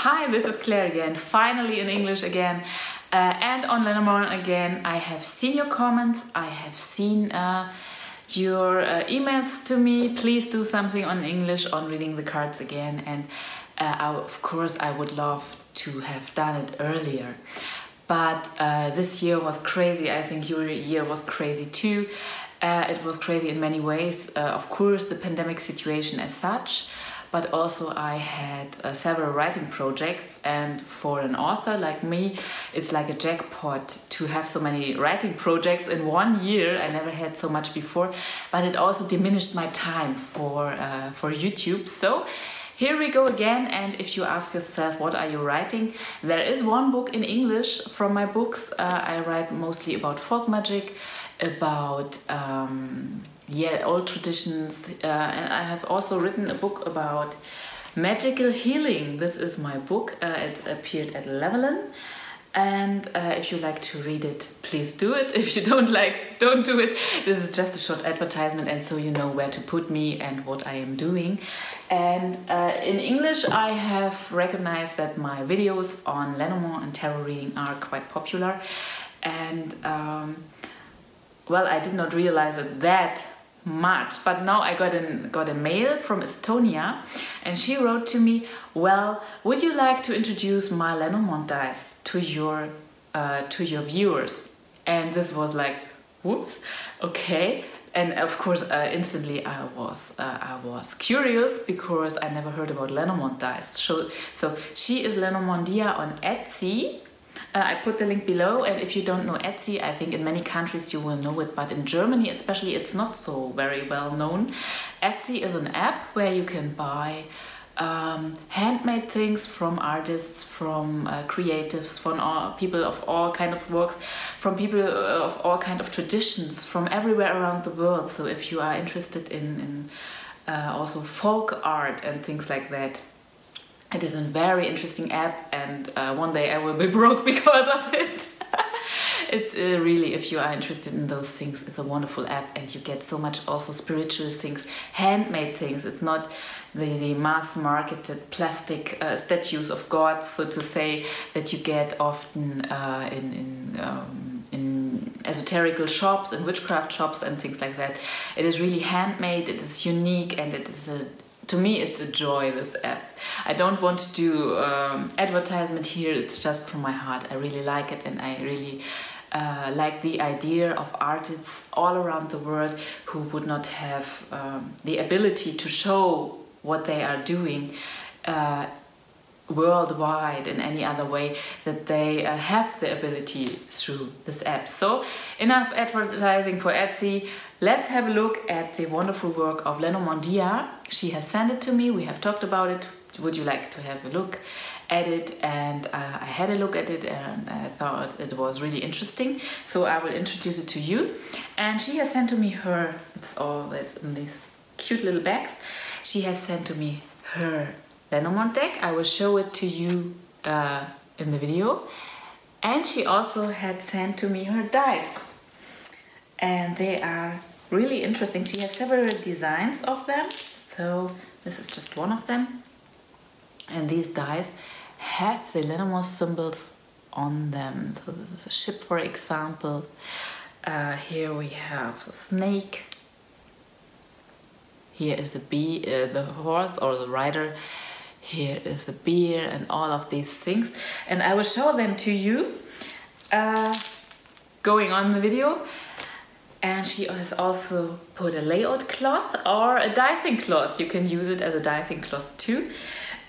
Hi, this is Claire again, finally in English again, and on Lenormand again. I have seen your comments, I have seen your emails to me. Please do something on English on reading the cards again, and of course I would love to have done it earlier. But this year was crazy. I think your year was crazy too. It was crazy in many ways. Of course, the pandemic situation as such, but also I had several writing projects, and for an author like me, it's like a jackpot to have so many writing projects in 1 year. I never had so much before, but it also diminished my time for YouTube. So here we go again, and if you ask yourself what are you writing, there is one book in English from my books. I write mostly about folk magic, about old traditions, and I have also written a book about magical healing. This is my book. It appeared at Lenormand, and if you like to read it, please do it. If you don't like, don't do it. This is just a short advertisement, and so you know where to put me and what I am doing. And in English, I have recognized that my videos on Lenormand and tarot reading are quite popular, and well, I did not realize it that much, but now I got a mail from Estonia, and she wrote to me, well, would you like to introduce my Lenormand dice to your viewers? And this was like, whoops, okay. And of course, instantly I was curious, because I never heard about Lenormand dice. So she is Lenormandia on Etsy. I put the link below, and if you don't know Etsy, I think in many countries you will know it, but in Germany especially it's not so very well known. Etsy is an app where you can buy handmade things from artists, from creatives, from people of all kind of works, from people of all kind of traditions from everywhere around the world. So if you are interested in also folk art and things like that, it is a very interesting app, and one day I will be broke because of it. It's really, if you are interested in those things, it's a wonderful app, and you get so much also spiritual things, handmade things. It's not the mass-marketed plastic statues of gods, so to say, that you get often in esoterical shops and witchcraft shops and things like that. It is really handmade, it is unique, and it is to me, it's a joy, this app. I don't want to do advertisement here, it's just from my heart. I really like it, and I really like the idea of artists all around the world who would not have the ability to show what they are doing worldwide in any other way, that they have the ability through this app. So enough advertising for Etsy. Let's have a look at the wonderful work of Lenormandia. She has sent it to me, we have talked about it. Would you like to have a look at it? And I had a look at it, and I thought it was really interesting, so I will introduce it to you. And she has sent to me her, it's always in these cute little bags, she has sent to me her Lenormand deck. I will show it to you in the video. And she also had sent to me her dice, and they are really interesting. She has several designs of them, so this is just one of them. And these dice have the Lenormand symbols on them. So this is a ship, for example. Here we have the snake. Here is the bee, the horse or the rider. Here is the beer, and all of these things. And I will show them to you going on the video. And she has also put a layout cloth or a dicing cloth. You can use it as a dicing cloth too,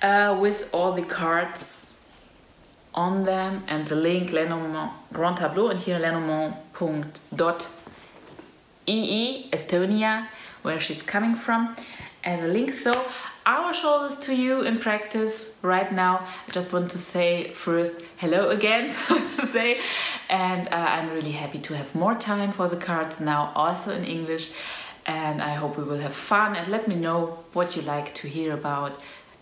with all the cards on them, and the link Lenormand Grand Tableau, and here Lenormand.ee, Estonia, where she's coming from, as a link. So I will show this to you in practice right now. I just want to say first hello again, so to say, and I'm really happy to have more time for the cards now, also in English, and I hope we will have fun, and let me know what you like to hear about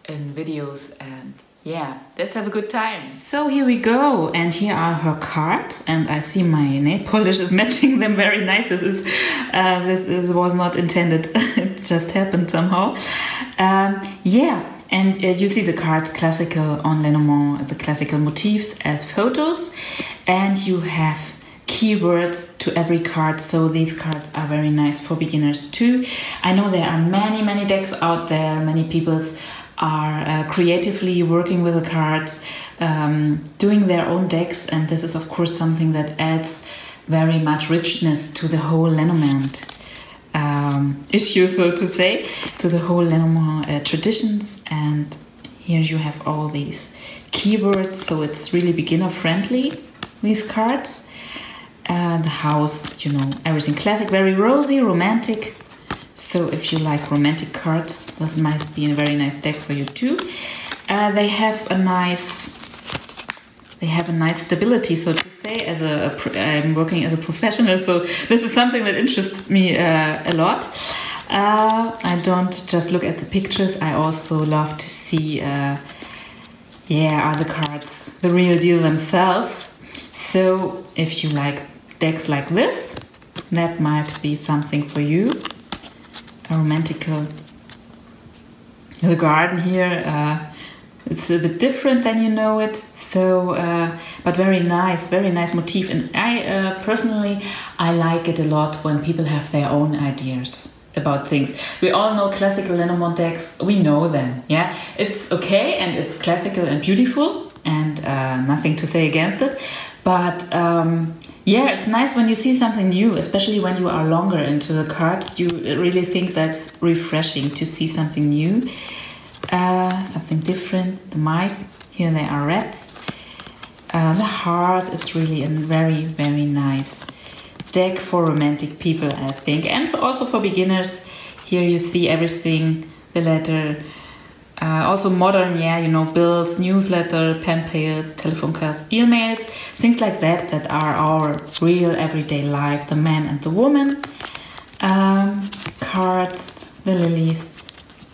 in videos, and yeah, let's have a good time. So here we go, and here are her cards, and I see my nail polish is matching them very nice. This was not intended, it just happened somehow. Yeah, And you see the cards classical on Lenormand, the classical motifs as photos, and you have keywords to every card, so these cards are very nice for beginners too. I know there are many decks out there, many people are creatively working with the cards, doing their own decks, and this is of course something that adds very much richness to the whole Lenormand issue, so to say, to the whole Lenormand traditions. And here you have all these keywords, so it's really beginner friendly, these cards. The house, you know, everything classic, very rosy, romantic. So if you like romantic cards, this might be a very nice deck for you too. They have a nice stability, so to say. I'm working as a professional, so this is something that interests me a lot. I don't just look at the pictures. I also love to see, are the cards the real deal themselves? So if you like decks like this, that might be something for you. A romantical, the garden here, it's a bit different than you know it. So, but very nice motif. And I personally, I like it a lot when people have their own ideas about things. We all know classical Lenormand decks. We know them. Yeah, it's okay and it's classical and beautiful, and nothing to say against it. But it's nice when you see something new, especially when you are longer into the cards. You really think that's refreshing to see something new, something different. The mice, here they are rats. The heart, it's really a very nice deck for romantic people, I think, and also for beginners. Here you see everything, the letter. Also modern, bills, newsletter, pen pals, telephone calls, emails, things like that are our real everyday life, the man and the woman. Cards, the lilies,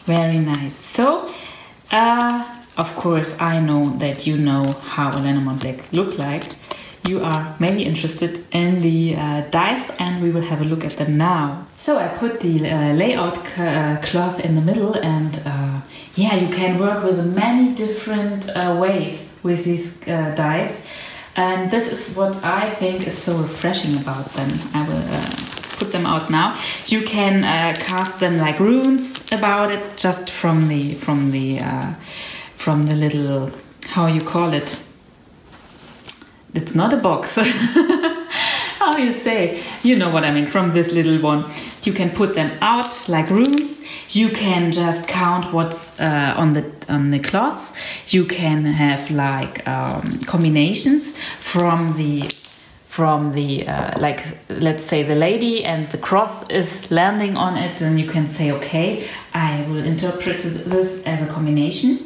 very nice. So, of course, I know that you know how a Lenormand deck look like. You are maybe interested in the dice, and we will have a look at them now. So I put the layout cloth in the middle, and you can work with many different ways with these dice, and this is what I think is so refreshing about them. I will put them out now. You can cast them like runes about it, just from the little, how you call it. It's not a box. How you say? You know what I mean, from this little one. You can put them out like runes. You can just count what's on the cloths. You can have like combinations from the like, let's say the lady and the cross is landing on it, then you can say, okay, I will interpret this as a combination.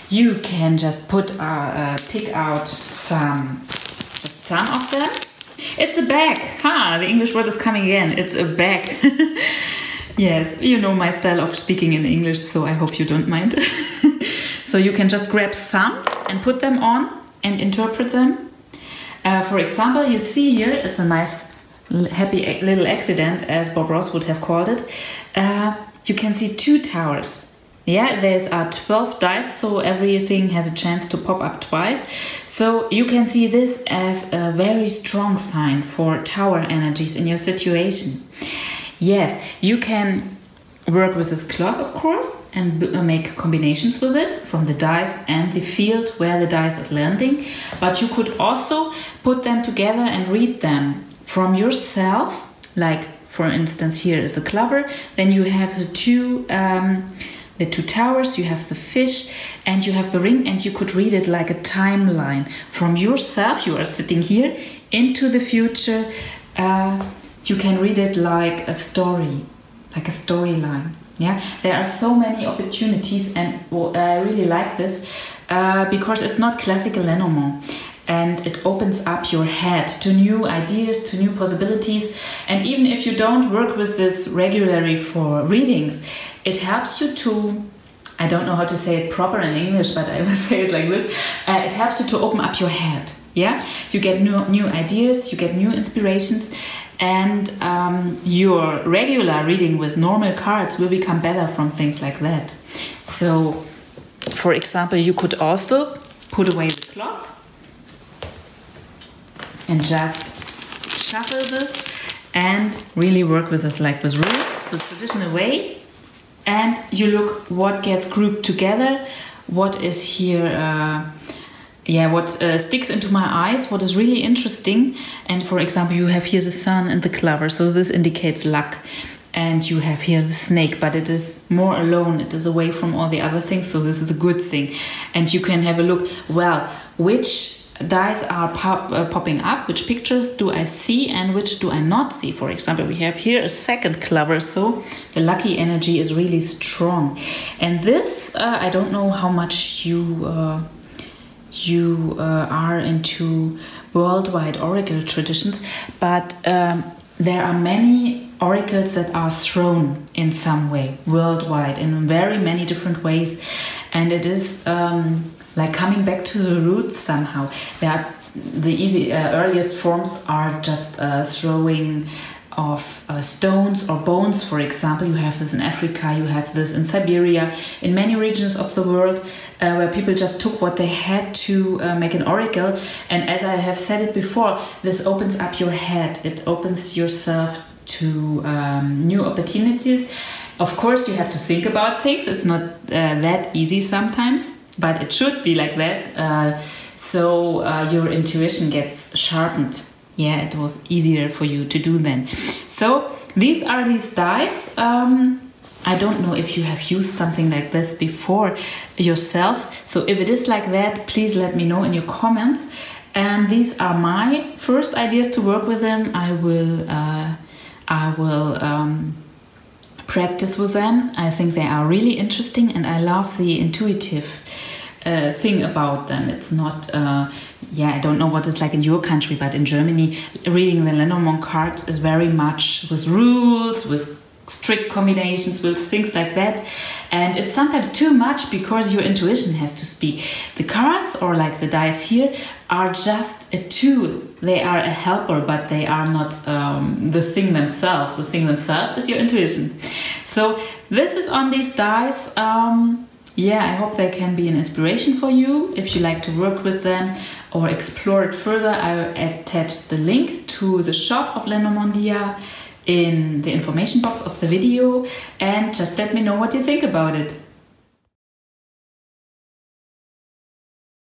You can just pick out some of them. It's a bag. The English word is coming again. It's a bag. Yes, you know my style of speaking in English, so I hope you don't mind. So you can just grab some and put them on and interpret them. For example, you see here, it's a nice happy little accident, as Bob Ross would have called it. You can see 2 towers. Yeah, there's 12 dice, so everything has a chance to pop up twice. So you can see this as a very strong sign for tower energies in your situation. Yes, you can work with this cloth, of course, and make combinations with it from the dice and the field where the dice is landing. But you could also put them together and read them from yourself. Like, for instance, here is the clover. Then you have the two towers, you have the fish, and you have the ring, and you could read it like a timeline from yourself. You are sitting here into the future. You can read it like a story, like a storyline. Yeah, there are so many opportunities, and I really like this because it's not classical Lenormand, and it opens up your head to new ideas, to new possibilities. And even if you don't work with this regularly for readings, it helps you to, I don't know how to say it proper in English, but I will say it like this. It helps you to open up your head. Yeah, you get new ideas, you get new inspirations, and your regular reading with normal cards will become better from things like that. So for example, you could also put away the cloth and just shuffle this and really work with this like with roots, the traditional way. And you look what gets grouped together, what is here, what sticks into my eyes, what is really interesting. And for example, you have here the sun and the clover, so this indicates luck. And you have here the snake, but it is more alone, it is away from all the other things, so this is a good thing. And you can have a look, well, which dice are popping up, which pictures do I see and which do I not see. For example, we have here a second clover, so the lucky energy is really strong. And this, I don't know how much you are into worldwide oracle traditions, but there are many oracles that are thrown in some way worldwide in very many different ways, and it is like coming back to the roots somehow. The earliest forms are just throwing of stones or bones, for example. You have this in Africa, you have this in Siberia, in many regions of the world, where people just took what they had to make an oracle. And as I have said it before, this opens up your head, it opens yourself to new opportunities. Of course, you have to think about things, it's not that easy sometimes, but it should be like that, so your intuition gets sharpened. Yeah, it was easier for you to do then. So these are these dice. I don't know if you have used something like this before yourself. So if it is like that, please let me know in your comments. And these are my first ideas to work with them. I will practice with them. I think they are really interesting, and I love the intuitive thing about them. It's not, I don't know what it's like in your country, but in Germany, reading the Lenormand cards is very much with rules, with strict combinations, with things like that. And it's sometimes too much because your intuition has to speak. The cards, or like the dice here, are just a tool. They are a helper, but they are not the thing themselves. The thing themselves is your intuition. So this is on these dice. I hope they can be an inspiration for you if you like to work with them or explore it further. I will attach the link to the shop of Lenormandia in the information box of the video, and just let me know what you think about it.